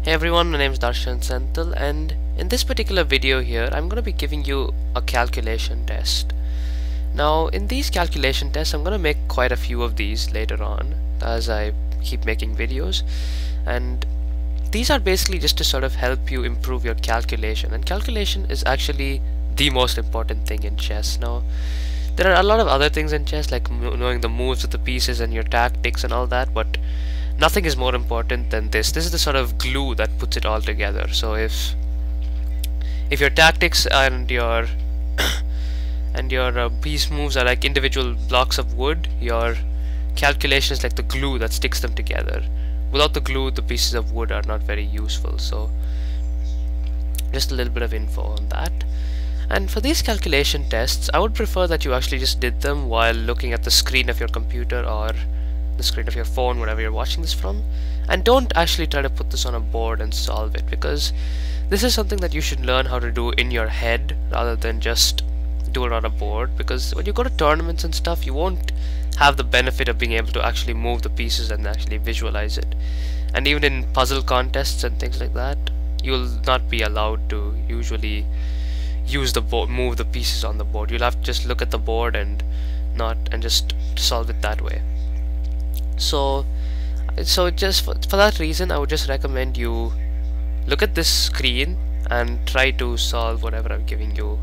Hey everyone, my name is Darshan Senthil, and in this particular video here I'm going to be giving you a calculation test. Now in these calculation tests I'm going to make quite a few of these later on as I keep making videos, and these are basically just to sort of help you improve your calculation, and calculation is actually the most important thing in chess. Now there are a lot of other things in chess like knowing the moves of the pieces and your tactics and all that, but nothing is more important than this. This is the sort of glue that puts it all together. So if your tactics and your piece moves are like individual blocks of wood, your calculation is like the glue that sticks them together. Without the glue, the pieces of wood are not very useful. So just a little bit of info on that. And for these calculation tests, I would prefer that you actually just did them while looking at the screen of your computer or the screen of your phone, wherever you're watching this from, and don't actually try to put this on a board and solve it, because this is something that you should learn how to do in your head rather than just do it on a board, because when you go to tournaments and stuff you won't have the benefit of being able to actually move the pieces and actually visualize it. And even in puzzle contests and things like that, you'll not be allowed to usually use the board, move the pieces on the board. You'll have to just look at the board and just solve it that way. So just for that reason, I would just recommend you look at this screen and try to solve whatever I'm giving you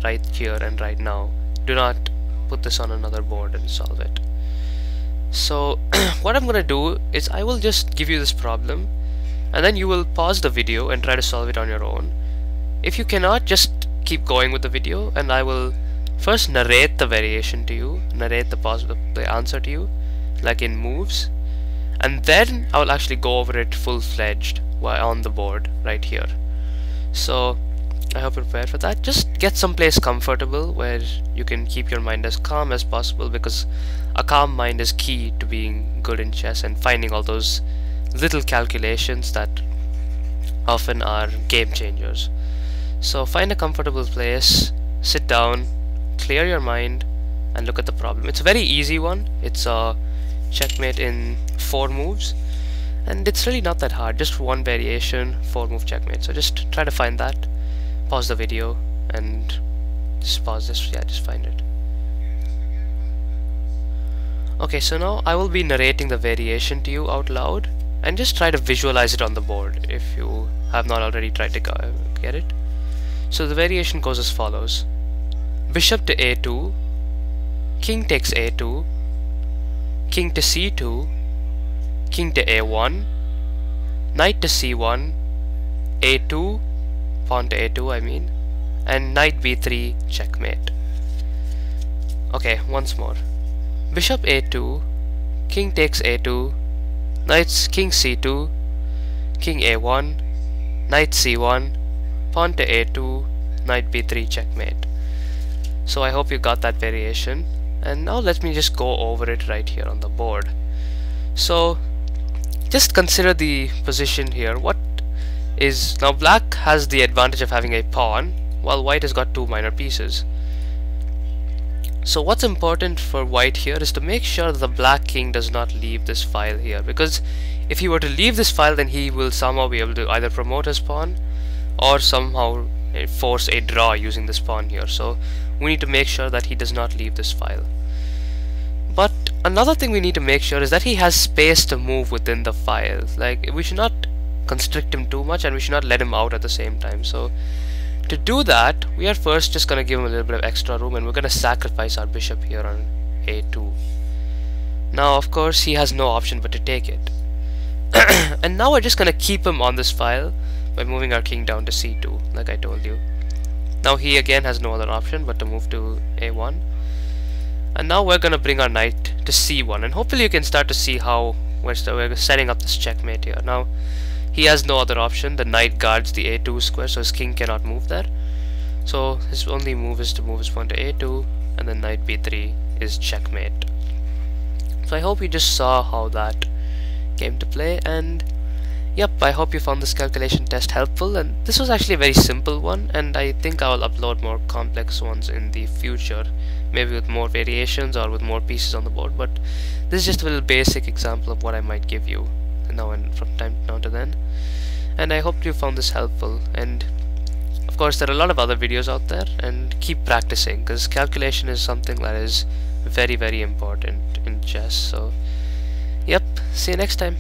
right here and right now. Do not put this on another board and solve it. So what I'm gonna do is I will just give you this problem, and then you will pause the video and try to solve it on your own. If you cannot, just keep going with the video, and I will first narrate the variation to you, narrate the answer to you, like in moves, and then I will actually go over it full-fledged while on the board right here. So I hope you're prepared for that. Just get someplace comfortable where you can keep your mind as calm as possible, because a calm mind is key to being good in chess and finding all those little calculations that often are game changers. So find a comfortable place, sit down, clear your mind, and look at the problem. It's a very easy one. It's a checkmate in 4 moves, and it's really not that hard, just one variation, 4-move checkmate. So just try to find that, pause the video, and just pause this. Yeah, just find it. Okay, so now I will be narrating the variation to you out loud, and just try to visualize it on the board if you have not already tried to get it. So the variation goes as follows: bishop to a2, king takes a2, king to c2, king to a1, knight to c1, a2, pawn to a2 I mean, and knight b3 checkmate. Okay, once more: bishop a2, king takes a2, king c2, king a1, knight c1, pawn to a2, knight b3 checkmate. So I hope you got that variation, and now let me just go over it right here on the board. So just consider the position here. What is now, black has the advantage of having a pawn while white has got 2 minor pieces. So what's important for white here is to make sure that the black king does not leave this file here, because if he were to leave this file, then he will somehow be able to either promote his pawn or somehow force a draw using this pawn here. So we need to make sure that he does not leave this file. But another thing we need to make sure is that he has space to move within the file. Like, we should not constrict him too much, and we should not let him out at the same time. So to do that, we are first just going to give him a little bit of extra room, and we're going to sacrifice our bishop here on a2. Now of course he has no option but to take it. And now we're just going to keep him on this file by moving our king down to c2, like I told you. Now he again has no other option but to move to a1. And now we're going to bring our knight to c1, and hopefully you can start to see how we're setting up this checkmate here. Now he has no other option. The knight guards the a2 square, so his king cannot move there. So his only move is to move his pawn to a2, and then knight b3 is checkmate. So I hope you just saw how that came to play, and yep, I hope you found this calculation test helpful. And this was actually a very simple one, and I think I will upload more complex ones in the future, maybe with more variations or with more pieces on the board. But this is just a little basic example of what I might give you now and from time now to then. and I hope you found this helpful. And of course there are a lot of other videos out there, and keep practicing, because calculation is something that is very, very important in chess. So yep, see you next time.